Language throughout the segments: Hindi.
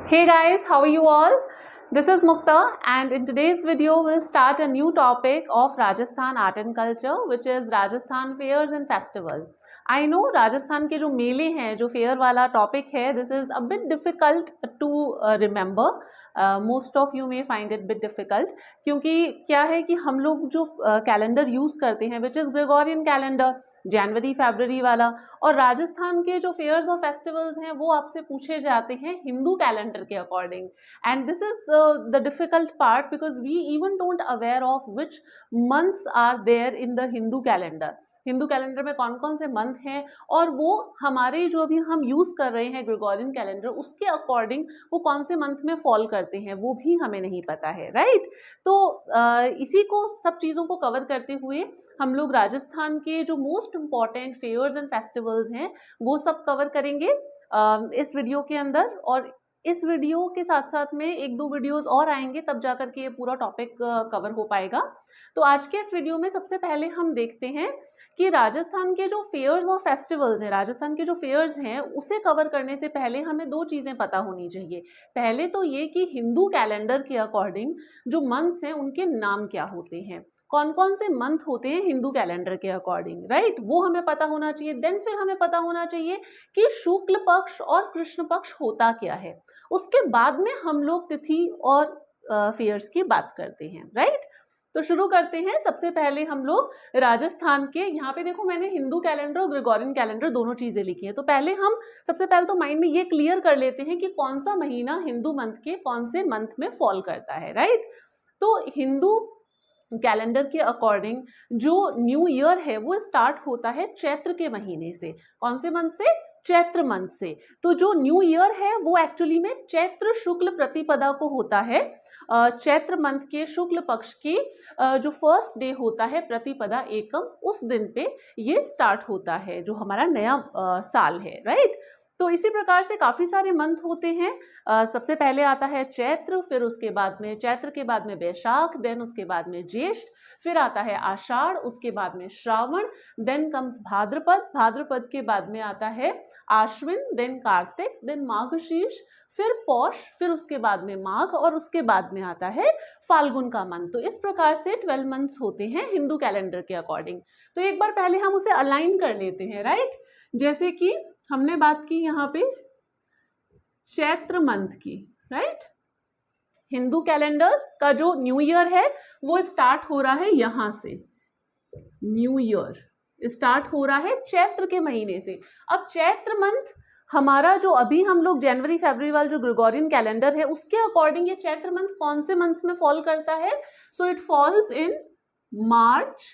Hey guys, how are you all? This is Mukta, and in today's video we'll start a new topic of Rajasthan art and culture, which is Rajasthan fairs and festival. I know Rajasthan के जो मेले हैं, जो फेयर वाला टॉपिक है, this is a bit difficult to remember. Most of you may find it bit difficult, क्योंकि क्या है कि हम लोग जो कैलेंडर यूज करते हैं, which is Gregorian calendar, जनवरी फरवरी वाला, और राजस्थान के जो फेयर्स और फेस्टिवल्स हैं वो आपसे पूछे जाते हैं हिंदू कैलेंडर के according. And this is the difficult part because we even don't aware of which months are there in the Hindu calendar. Hindu calendar में कौन कौन से मंथ हैं और वो हमारे जो अभी हम यूज़ कर रहे हैं ग्रेगोरियन कैलेंडर, उसके अकॉर्डिंग वो कौन से मंथ में फॉल करते हैं वो भी हमें नहीं पता है, राइट? तो इसी को सब चीज़ों को कवर करते हुए हम लोग राजस्थान के जो most important fairs and festivals हैं वो सब कवर करेंगे इस वीडियो के अंदर. और इस वीडियो के साथ साथ में एक दो वीडियोस और आएंगे, तब जाकर के ये पूरा टॉपिक कवर हो पाएगा. तो आज के इस वीडियो में सबसे पहले हम देखते हैं कि राजस्थान के जो फेयर्स और फेस्टिवल्स हैं, राजस्थान के जो फेयर्स हैं, उसे कवर करने से पहले हमें दो चीज़ें पता होनी चाहिए. पहले तो ये कि हिंदू कैलेंडर के अकॉर्डिंग जो मंथ्स हैं उनके नाम क्या होते हैं, कौन कौन से मंथ होते हैं हिंदू कैलेंडर के अकॉर्डिंग, राइट? वो हमें पता होना चाहिए. देन फिर हमें पता होना चाहिए कि शुक्ल पक्ष और कृष्ण पक्ष होता क्या है. उसके बाद में हम लोग तिथि और फेयर्स की बात करते हैं, राइट? तो शुरू करते हैं. सबसे पहले हम लोग राजस्थान के, यहाँ पे देखो मैंने हिंदू कैलेंडर और ग्रेगोरियन कैलेंडर दोनों चीजें लिखी हैं. तो पहले हम सबसे पहले तो माइंड में ये क्लियर कर लेते हैं कि कौन सा महीना हिंदू मंथ के कौन से मंथ में फॉल करता है, राइट? तो हिंदू कैलेंडर के अकॉर्डिंग जो न्यू ईयर है वो स्टार्ट होता है चैत्र के महीने से. कौन से मंथ से? चैत्र मंथ से. तो जो न्यू ईयर है वो एक्चुअली में चैत्र शुक्ल प्रतिपदा को होता है. चैत्र मंथ के शुक्ल पक्ष की जो फर्स्ट डे होता है प्रतिपदा एकम, उस दिन पे ये स्टार्ट होता है जो हमारा नया साल है, राइट? तो इसी प्रकार से काफ़ी सारे मंथ होते हैं. सबसे पहले आता है चैत्र, फिर उसके बाद में चैत्र के बाद में वैशाख, देन उसके बाद में ज्येष्ठ, फिर आता है आषाढ़, उसके बाद में श्रावण, देन कम्स भाद्रपद, भाद्रपद के बाद में आता है आश्विन, देन कार्तिक, देन माघशीर्ष, फिर पौष, फिर उसके बाद में माघ, और उसके बाद में आता है फाल्गुन का मंथ. तो इस प्रकार से 12 मंथ्स होते हैं हिंदू कैलेंडर के अकॉर्डिंग. तो एक बार पहले हम उसे अलाइन कर लेते हैं, राइट? जैसे कि हमने बात की यहाँ पे चैत्र मंथ की, राइट? हिंदू कैलेंडर का जो न्यू ईयर है वो स्टार्ट हो रहा है यहां से. न्यू ईयर स्टार्ट हो रहा है चैत्र के महीने से. अब चैत्र मंथ हमारा जो अभी हम लोग जनवरी फरवरी वाला जो ग्रेगोरियन कैलेंडर है उसके अकॉर्डिंग ये चैत्र मंथ कौन से मंथ्स में फॉल करता है? So it falls in March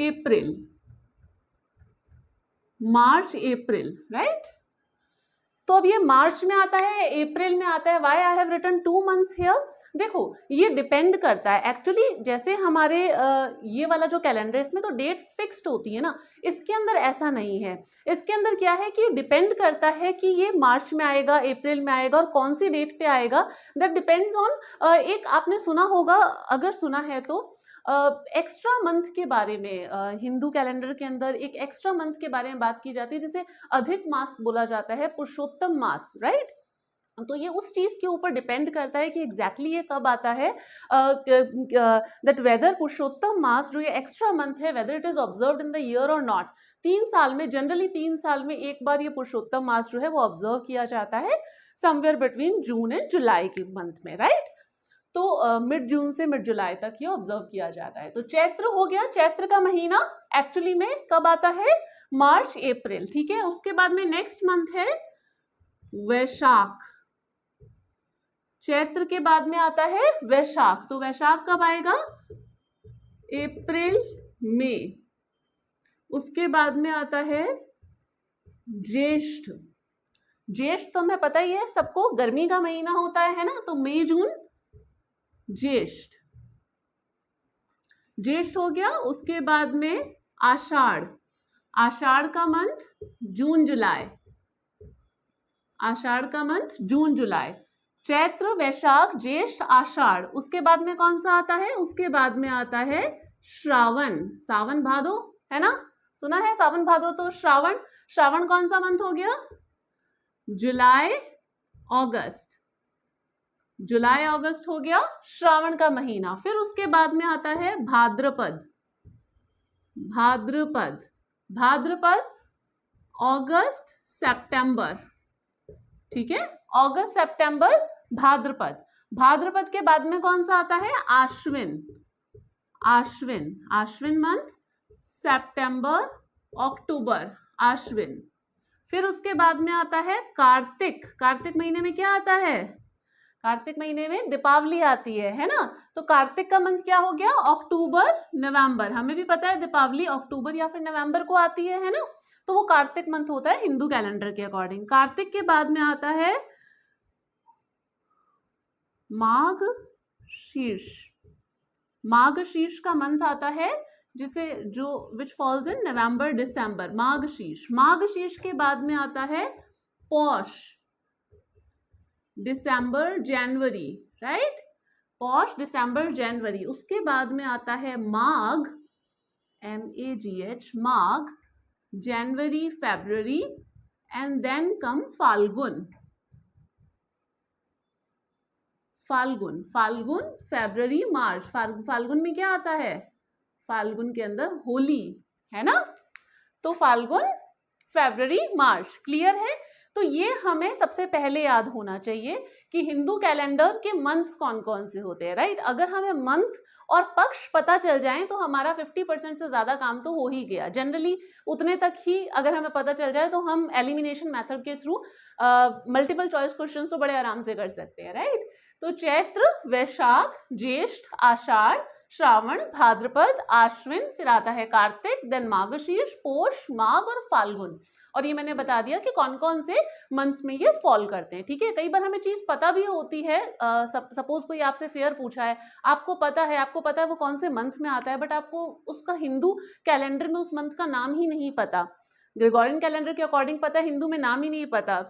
April, March April, right? तो अब ये मार्च में आता है, अप्रैल में आता है. Why I have written 2 months here? देखो ये डिपेंड करता है एक्चुअली. जैसे हमारे ये वाला जो कैलेंडर है इसमें तो डेट्स फिक्स्ड होती है ना, इसके अंदर ऐसा नहीं है. इसके अंदर क्या है कि डिपेंड करता है कि ये मार्च में आएगा, अप्रैल में आएगा, और कौन सी डेट पे आएगा, दैट डिपेंड्स ऑन. एक आपने सुना होगा, अगर सुना है तो, एक्स्ट्रा मंथ के बारे में. हिंदू कैलेंडर के अंदर एक एक्स्ट्रा मंथ के बारे में बात की जाती है जिसे अधिक मास बोला जाता है, पुरुषोत्तम मास, राइट? तो ये उस चीज के ऊपर डिपेंड करता है कि एग्जैक्टली ये कब आता है, दैट वेदर पुरुषोत्तम मास जो ये एक्स्ट्रा मंथ है, whether it is observed in the year और नॉट. 3 साल में, जनरली 3 साल में एक बार ये पुरुषोत्तम मास जो है वो ऑब्जर्व किया जाता है, समवेयर बिटवीन जून एंड जुलाई के मंथ में, राइट? तो मिड जून से मिड जुलाई तक ये ऑब्जर्व किया जाता है. तो चैत्र हो गया. चैत्र का महीना एक्चुअली में कब आता है? मार्च अप्रैल, ठीक है? उसके बाद में नेक्स्ट मंथ है वैशाख. चैत्र के बाद में आता है वैशाख. तो वैशाख कब आएगा? अप्रैल मई. उसके बाद में आता है ज्येष्ठ. ज्येष्ठ तो हमें पता ही है सबको, गर्मी का महीना होता है ना? तो मई जून ज्येष्ठ. ज्येष्ठ हो गया. उसके बाद में आषाढ़. आषाढ़ का मंथ जून जुलाई. आषाढ़ का मंथ जून जुलाई. चैत्र, वैशाख, ज्येष्ठ, आषाढ़. उसके बाद में कौन सा आता है? उसके बाद में आता है श्रावण. सावन भादो है ना, सुना है सावन भादो. तो श्रावण. श्रावण कौन सा मंथ हो गया? जुलाई अगस्त, जुलाई अगस्त हो गया श्रावण का महीना। फिर उसके बाद में आता है भाद्रपद, भाद्रपद, भाद्रपद अगस्त सितंबर, ठीक है, अगस्त सितंबर भाद्रपद। भाद्रपद के बाद में कौन सा आता है, आश्विन, आश्विन, आश्विन मंथ, सितंबर अक्टूबर, आश्विन। फिर उसके बाद में आता है कार्तिक, कार्तिक महीने में क्या आता है, कार्तिक महीने में दीपावली आती है ना, तो कार्तिक का मंथ क्या हो गया, अक्टूबर नवंबर। हमें भी पता है दीपावली अक्टूबर या फिर नवंबर को आती है ना, तो वो कार्तिक मंथ होता है हिंदू कैलेंडर के अकॉर्डिंग। कार्तिक के बाद में आता है माघ शीर्ष, माघ शीर्ष का मंथ आता है जिसे जो विच फॉल्स इन नवंबर दिसंबर, माघ शीर्ष। माघ शीर्ष के बाद में आता है पौष, दिसंबर जनवरी, राइट, पौष दिसंबर जनवरी। उसके बाद में आता है माघ, MAGH, माघ, जनवरी फरवरी, and then come Phalgun, Phalgun, Phalgun फरवरी मार्च। फाल्गुन में क्या आता है, फाल्गुन के अंदर होली है ना, तो फाल्गुन फरवरी मार्च, क्लियर है। तो ये हमें सबसे पहले याद होना चाहिए कि हिंदू कैलेंडर के मंथ्स कौन कौन से होते हैं, राइट। अगर हमें मंथ और पक्ष पता चल जाए तो हमारा 50% से ज्यादा काम तो हो ही गया। जनरली उतने तक ही अगर हमें पता चल जाए तो हम एलिमिनेशन मेथड के थ्रू मल्टीपल चॉइस क्वेश्चन तो बड़े आराम से कर सकते हैं, राइट। तो चैत्र, वैशाख, ज्येष्ठ, आषाढ़, श्रावण, भाद्रपद, आश्विन, फिर आता है कार्तिक, देन मार्गशीर्ष, पोष, माघ और फाल्गुन। और ये मैंने बता दिया कि कौन कौन से मंथ्स में ये फॉल करते हैं, ठीक है। कई बार हमें चीज पता भी होती है, सपोज कोई आपसे फेयर पूछा है, आपको पता है वो कौन से मंथ में आता है, बट आपको उसका हिंदू कैलेंडर में उस मंथ का नाम ही नहीं पता, ग्रेगोरियन कैलेंडर के अकॉर्डिंग पता है, हिंदू में नाम ही नहीं पता,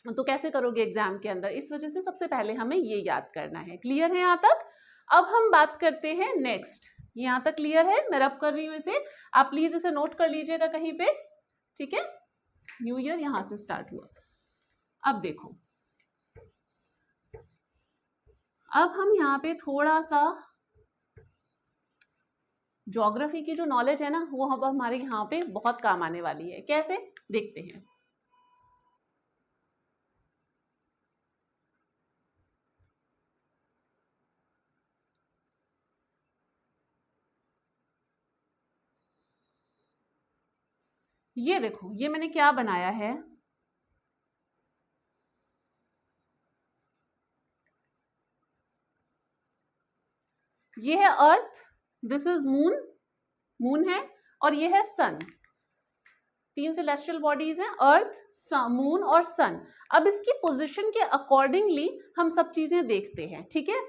तो कैसे करोगे एग्जाम के अंदर। इस वजह से सबसे पहले हमें ये याद करना है। क्लियर है यहाँ तक। अब हम बात करते हैं नेक्स्ट। यहाँ तक क्लियर है, मैं रब कर रही हूँ इसे, आप प्लीज इसे नोट कर लीजिएगा कहीं पे, ठीक है। न्यू ईयर यहां से स्टार्ट हुआ। अब देखो, अब हम यहाँ पे थोड़ा सा ज्योग्राफी की जो नॉलेज है ना, वो अब हमारे यहाँ पे बहुत काम आने वाली है। कैसे, देखते हैं। ये देखो, ये मैंने क्या बनाया है, ये है अर्थ, दिस इज मून, मून है, और ये है सन। तीन सेलेस्टियल बॉडीज हैं, अर्थ, मून और सन। अब इसकी पोजीशन के अकॉर्डिंगली हम सब चीजें देखते हैं, ठीक है।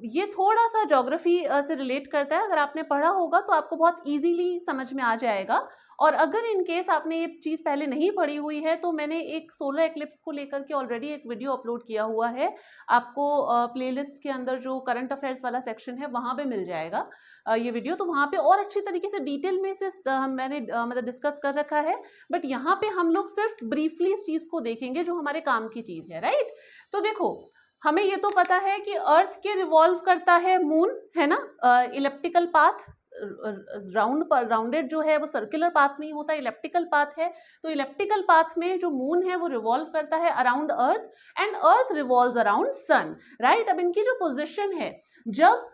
ये थोड़ा सा ज्योग्राफी से रिलेट करता है, अगर आपने पढ़ा होगा तो आपको बहुत इजीली समझ में आ जाएगा। और अगर इन केस आपने ये चीज पहले नहीं पढ़ी हुई है तो मैंने एक सोलर एक्लिप्स को लेकर के ऑलरेडी एक वीडियो अपलोड किया हुआ है, आपको प्लेलिस्ट के अंदर जो करंट अफेयर्स वाला सेक्शन है वहां पे मिल जाएगा ये वीडियो। तो वहां पे और अच्छी तरीके से डिटेल में से मैंने मतलब डिस्कस कर रखा है, बट यहाँ पे हम लोग सिर्फ ब्रीफली इस चीज को देखेंगे जो हमारे काम की चीज है, राइट। तो देखो, हमें ये तो पता है कि अर्थ के रिवॉल्व करता है मून, है ना, इलेप्टिकल पाथ, राउंडेड जो है वो सर्कुलर पाथ नहीं होता, इलेप्टिकल पाथ है। तो इलेप्टिकल पाथ में जो मून है वो रिवॉल्व करता है around earth, and earth revolves around sun, right. अब इनकी जो पोजीशन है, जब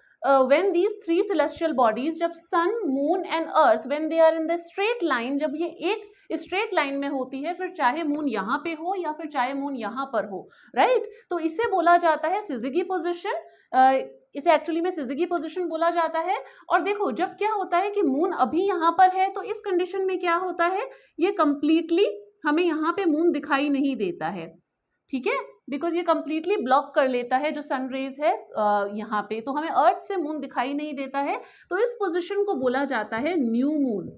when these three celestial bodies, जब sun, moon and earth, when they are in the straight line, जब ये एक स्ट्रेट लाइन में होती है, फिर चाहे मून यहाँ पे हो या फिर चाहे मून यहाँ पर हो, राइट, तो इसे बोला जाता है सिजिगी पोजिशन, इसे एक्चुअली में सिजिगी पोजिशन बोला जाता है। और देखो, जब क्या होता है कि मून अभी यहाँ पर है, तो इस कंडीशन में क्या होता है, ये कंप्लीटली हमें यहाँ पे मून दिखाई नहीं देता है, ठीक है, बिकॉज ये कंप्लीटली ब्लॉक कर लेता है जो सन रेज है यहाँ पे, तो हमें अर्थ से मून दिखाई नहीं देता है। तो इस पोजीशन को बोला जाता है new moon,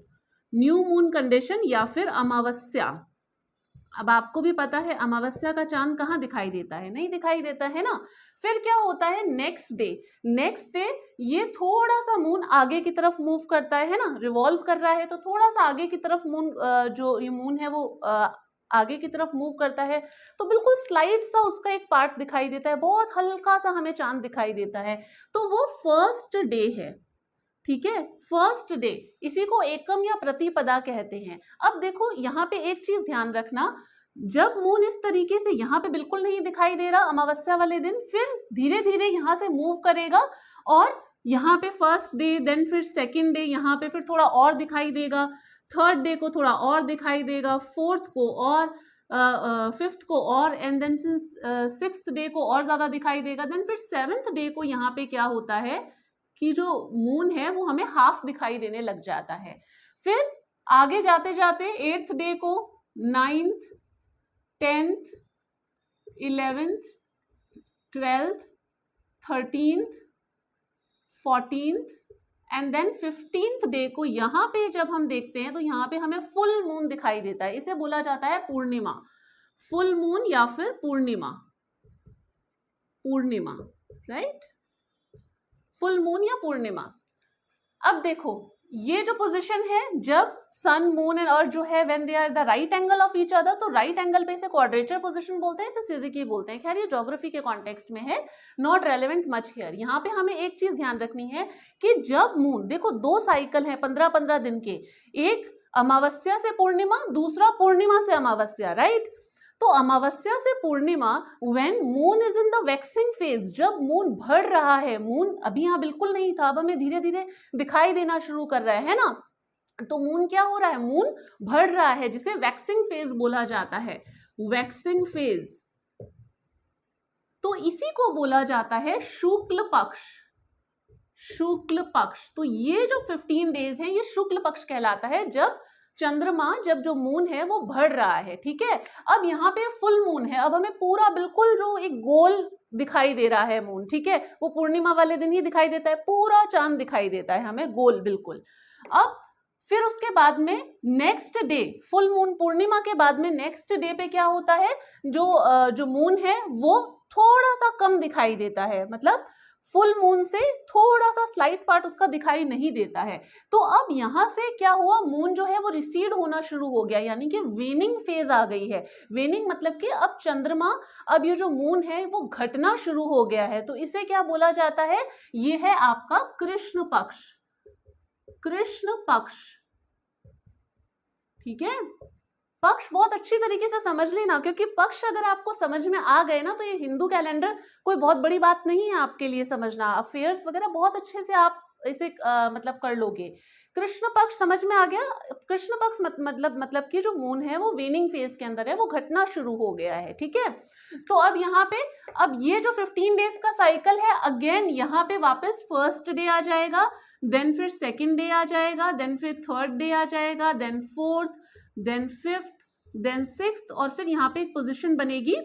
new moon condition या फिर अमावस्या। अब आपको भी पता है अमावस्या का चांद कहाँ दिखाई देता है, नहीं दिखाई देता है ना। फिर क्या होता है, नेक्स्ट डे, नेक्स्ट डे ये थोड़ा सा मून आगे की तरफ मूव करता है ना, रिवॉल्व कर रहा है, तो थोड़ा सा आगे की तरफ मून जो ये मून है वो आगे की तरफ मूव करता है तो बिल्कुल स्लाइड सा उसका एक पार्ट दिखाई देता है, बहुत हल्का सा हमें चांद दिखाई देता है, तो वो फर्स्ट डे है। ठीक है, फर्स्ट डे, इसी को एकम या प्रतिपदा कहते हैं। अब देखो यहाँ पे एक चीज ध्यान रखना, जब मून इस तरीके से यहाँ पे बिल्कुल नहीं दिखाई दे रहा अमावस्या वाले दिन, फिर धीरे धीरे यहाँ से मूव करेगा और यहाँ पे फर्स्ट डे, देन फिर सेकंड डे, यहाँ पे फिर थोड़ा और दिखाई देगा, थर्ड डे को थोड़ा और दिखाई देगा, फोर्थ को और, फिफ्थ को और, एंड देन सिक्स्थ डे को और ज्यादा दिखाई देगा, देन फिर सेवेंथ डे को यहाँ पे क्या होता है कि जो मून है वो हमें हाफ दिखाई देने लग जाता है। फिर आगे जाते जाते एट्थ डे को, ninth, 10th, 11th, 12th, 13th, 14th and then 15th day को यहाँ पे जब हम देखते हैं तो यहाँ पे हमें फुल मून दिखाई देता है। इसे बोला जाता है पूर्णिमा, फुल मून या फिर पूर्णिमा, पूर्णिमा, राइट, फुल मून या पूर्णिमा। अब देखो ये जो पोजीशन है, जब सन, मून एंड अर्थ जो है when they are the right angle of each other, तो राइट एंगल पे इसे क्वाड्रेचर पोजीशन बोलते हैं, इसे सिज़िकी बोलते हैं। खैर ये ज्योग्राफी के कॉन्टेक्स्ट में है, नॉट रेलेवेंट मच हियर। यहाँ पे हमें एक चीज ध्यान रखनी है कि जब मून, देखो 2 साइकिल है 15-15 दिन के, एक अमावस्या से पूर्णिमा, दूसरा पूर्णिमा से अमावस्या, राइट। तो अमावस्या से पूर्णिमा, when moon is in the waxing phase, जब मून बढ़ रहा है, मून अभी यहाँ बिल्कुल नहीं था, अब हमें धीरे धीरे दिखाई देना शुरू कर रहा है ना, तो मून क्या हो रहा है, मून बढ़ रहा है, जिसे वैक्सिंग फेज बोला जाता है, वैक्सिंग फेज। तो इसी को बोला जाता है शुक्ल पक्ष, शुक्ल पक्ष। तो ये जो 15 डेज है ये शुक्ल पक्ष कहलाता है, जब चंद्रमा, जब जो मून है वो बढ़ रहा है। ठीक है, अब यहाँ पे फुल मून है, अब हमें पूरा बिल्कुल जो एक गोल दिखाई दे रहा है मून, ठीक है, वो पूर्णिमा वाले दिन ही दिखाई देता है, पूरा चांद दिखाई देता है हमें गोल बिल्कुल। अब फिर उसके बाद में नेक्स्ट डे, फुल मून पूर्णिमा के बाद में नेक्स्ट डे पे क्या होता है, जो मून है वो थोड़ा सा कम दिखाई देता है, मतलब फुल मून से थोड़ा सा स्लाइट पार्ट उसका दिखाई नहीं देता है। तो अब यहां से क्या हुआ, मून जो है वो रिसीड होना शुरू हो गया, यानी कि वेनिंग फेज आ गई है। वेनिंग मतलब कि अब चंद्रमा, अब ये जो मून है वो घटना शुरू हो गया है, तो इसे क्या बोला जाता है, ये है आपका कृष्ण पक्ष, कृष्ण पक्ष। ठीक है, पक्ष बहुत अच्छी तरीके से समझ लेना, क्योंकि पक्ष अगर आपको समझ में आ गए ना, तो ये हिंदू कैलेंडर कोई बहुत बड़ी बात नहीं है आपके लिए समझना, अफेयर्स वगैरह बहुत अच्छे से आप इसे मतलब कर लोगे। कृष्ण पक्ष समझ में आ गया, कृष्ण पक्ष मतलब कि जो मून है वो वेनिंग फेज के अंदर है, वो घटना शुरू हो गया है। ठीक है, तो अब यहाँ पे, अब ये जो 15 डेज का साइकिल है, अगेन यहाँ पे वापस फर्स्ट डे आ जाएगा, देन फिर सेकेंड डे आ जाएगा, देन फिर थर्ड डे आ जाएगा, then fourth, then fifth, then sixth, और फिर यहाँ पे एक पोजीशन बनेगी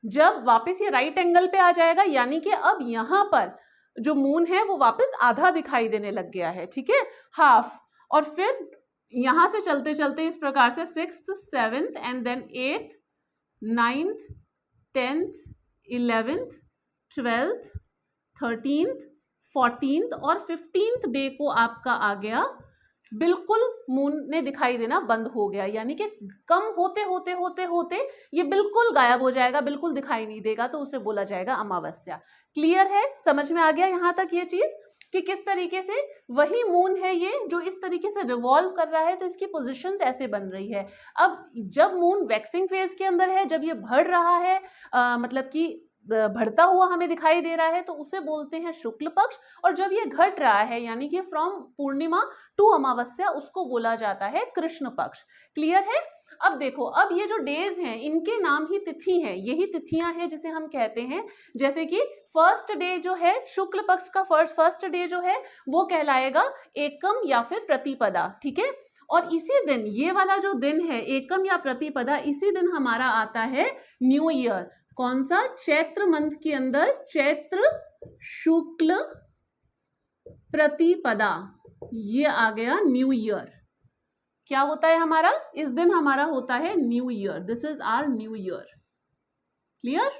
जब वापस ये राइट एंगल पे आ जाएगा, यानी कि अब यहाँ पर जो मून है वो वापस आधा दिखाई देने लग गया है। ठीक है, हाफ, और फिर यहां से चलते चलते इस प्रकार से 6th, 7th and then 8th, 9th, 10th, 11th, 12th, 13th, 14th और 15th डे को आपका आ गया, बिल्कुल मून ने दिखाई देना बंद हो गया, यानी कि कम होते होते होते होते ये बिल्कुल गायब हो जाएगा, बिल्कुल दिखाई नहीं देगा, तो उसे बोला जाएगा अमावस्या। क्लियर है, समझ में आ गया यहाँ तक ये चीज कि किस तरीके से वही मून है ये जो इस तरीके से रिवॉल्व कर रहा है, तो इसकी पोजीशंस ऐसे बन रही है। अब जब मून वैक्सिंग फेज के अंदर है, जब ये बढ़ रहा है, मतलब कि बढ़ता हुआ हमें दिखाई दे रहा है, तो उसे बोलते हैं शुक्ल पक्ष, और जब ये घट रहा है यानी कि फ्रॉम पूर्णिमा टू अमावस्या, उसको बोला जाता है कृष्ण पक्ष। क्लियर है। अब देखो, अब ये जो डेज हैं इनके नाम ही तिथि हैं, यही तिथियां हैं जिसे हम कहते हैं, जैसे कि फर्स्ट डे जो है शुक्ल पक्ष का फर्स्ट डे जो है वो कहलाएगा एकम या फिर प्रतिपदा। ठीक है, और इसी दिन, ये वाला जो दिन है एकम या प्रतिपदा, इसी दिन हमारा आता है न्यू ईयर। कौन सा? चैत्र मंथ के अंदर चैत्र शुक्ल प्रतिपदा, ये आ गया न्यू ईयर। क्या होता है हमारा? इस दिन हमारा होता है new year, this is our new year. Clear?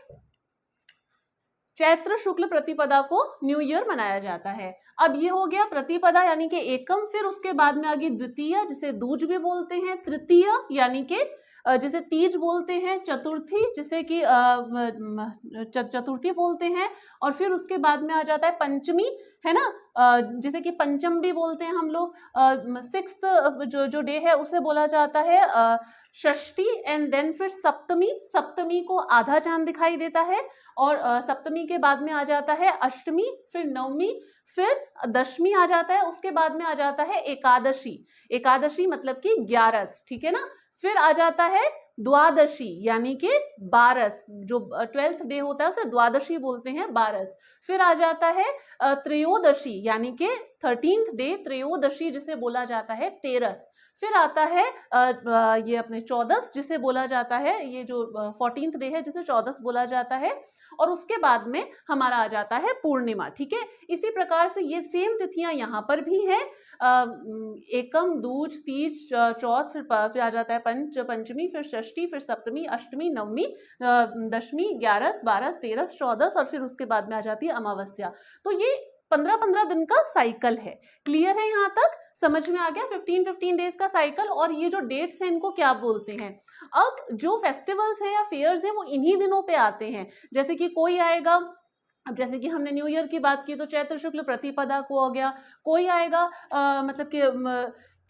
Chaitra शुक्ल प्रतिपदा को न्यू ईयर मनाया जाता है। अब ये हो गया प्रतिपदा यानी कि एकम, फिर उसके बाद में आ गई द्वितीय जिसे दूज भी बोलते हैं, तृतीय यानी कि जिसे तीज बोलते हैं, चतुर्थी जिसे कि चतुर्थी बोलते हैं, और फिर उसके बाद में आ जाता है पंचमी, है ना, जिसे कि पंचम भी बोलते हैं हम लोग। सिक्स्थ जो डे है उसे बोला जाता है षष्ठी, एंड देन फिर सप्तमी। सप्तमी को आधा चांद दिखाई देता है, और सप्तमी के बाद में आ जाता है अष्टमी, फिर नवमी, फिर दशमी आ जाता है, उसके बाद में आ जाता है एकादशी। एकादशी मतलब कि 11, ठीक है ना। फिर आ जाता है द्वादशी यानी कि 12, जो 12th डे होता है उसे द्वादशी बोलते हैं, 12। फिर आ जाता है त्रयोदशी यानी कि 13th डे, त्रयोदशी जिसे बोला जाता है 13। फिर आता है ये अपने 14 जिसे बोला जाता है, ये जो 14th डे है जिसे 14 बोला जाता है, और उसके बाद में हमारा आ जाता है पूर्णिमा, ठीक है। इसी प्रकार से ये सेम तिथियां यहाँ पर भी हैं, एकम, दूज, तीज, चौथ, फिर आ जाता है पंचमी, फिर षष्ठी, फिर सप्तमी, अष्टमी, नवमी, दशमी, 11, 12, 13, 14, और फिर उसके बाद में आ जाती है अमावस्या। तो ये 15-15 दिन का साइकिल है। क्लियर है यहाँ तक? समझ में आ गया? 15-15 डेज का साइकिल। और ये जो डेट्स हैं इनको क्या बोलते हैं? अब जो फेस्टिवल्स है या फेयर्स है वो इन्हीं दिनों पे आते हैं। जैसे कि कोई आएगा, अब जैसे कि हमने न्यू ईयर की बात की तो चैत्र शुक्ल प्रतिपदा को हो गया। कोई आएगा मतलब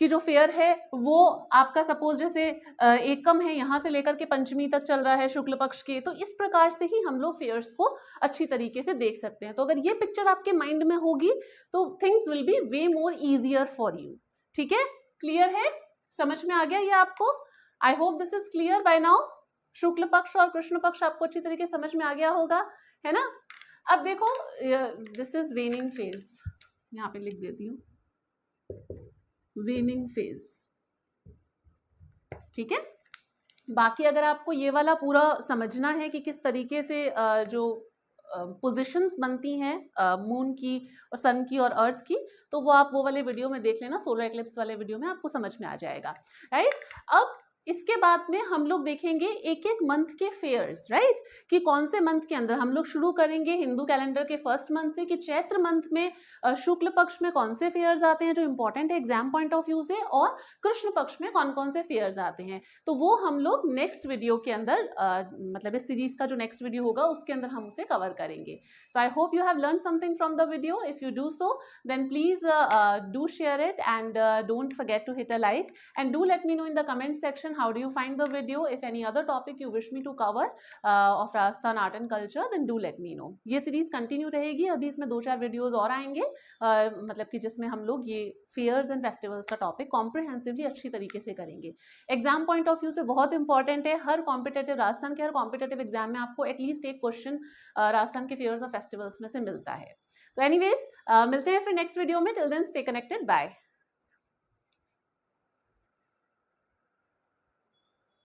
कि जो फेयर है वो आपका सपोज जैसे एकम है, यहाँ से लेकर के पंचमी तक चल रहा है शुक्ल पक्ष के। तो इस प्रकार से ही हम लोग फेयर्स को अच्छी तरीके से देख सकते हैं। तो अगर ये पिक्चर आपके माइंड में होगी तो things will be way more easier for you. ठीक है, क्लियर है? समझ में आ गया ये आपको? I hope this is clear by now. शुक्ल पक्ष और कृष्ण पक्ष आपको अच्छी तरीके से समझ में आ गया होगा, है ना। अब देखो, दिस इज वेनिंग फेज, यहाँ पे लिख देती हूँ, वेनिंग फेज, ठीक है। बाकी अगर आपको ये वाला पूरा समझना है कि किस तरीके से जो पोजीशंस बनती हैं मून की और सन की और अर्थ की, तो वो आप वो वाले वीडियो में देख लेना, सोलर एक्लिप्स वाले वीडियो में आपको समझ में आ जाएगा, राइट। अब इसके बाद में हम लोग देखेंगे एक एक मंथ के फेयर्स, राइट, कि कौन से मंथ के अंदर हम लोग शुरू करेंगे हिंदू कैलेंडर के फर्स्ट मंथ से, कि चैत्र मंथ में शुक्ल पक्ष में कौन से फेयर्स आते हैं जो इंपॉर्टेंट है एग्जाम पॉइंट ऑफ व्यू से, और कृष्ण पक्ष में कौन कौन से फेयर्स आते हैं। तो वो हम लोग नेक्स्ट वीडियो के अंदर मतलब इस सीरीज का जो नेक्स्ट वीडियो होगा उसके अंदर हम उसे कवर करेंगे। So I hope you have learn something from the video. If you do so then please do share it and don't forget to hit a like, and do let me know in the comment section how do you find the video. If any other topic you wish me to cover of Rajasthan art and culture, then do let me know. ये सीरीज कंटिन्यू रहेगी, अभी इसमें 2-4 वीडियोस और आएंगे मतलब कि जिसमें हम लोग ये फेयर्स एंड फेस्टिवल्स का टॉपिक कॉम्प्रिहेंसिवली अच्छी तरीके से करेंगे। एग्जाम पॉइंट ऑफ व्यू से बहुत इंपॉर्टेंट है। हर कॉम्पिटेटिव राजस्थान के हर कॉम्पिटेटिव एग्जाम में आपको एटलीस्ट एक क्वेश्चन राजस्थान के फेयर्स और फेस्टिवल्स में से मिलता है। तो एनीवेज मिलते हैं फिर नेक्स्ट वीडियो में। Till then stay connected, bye.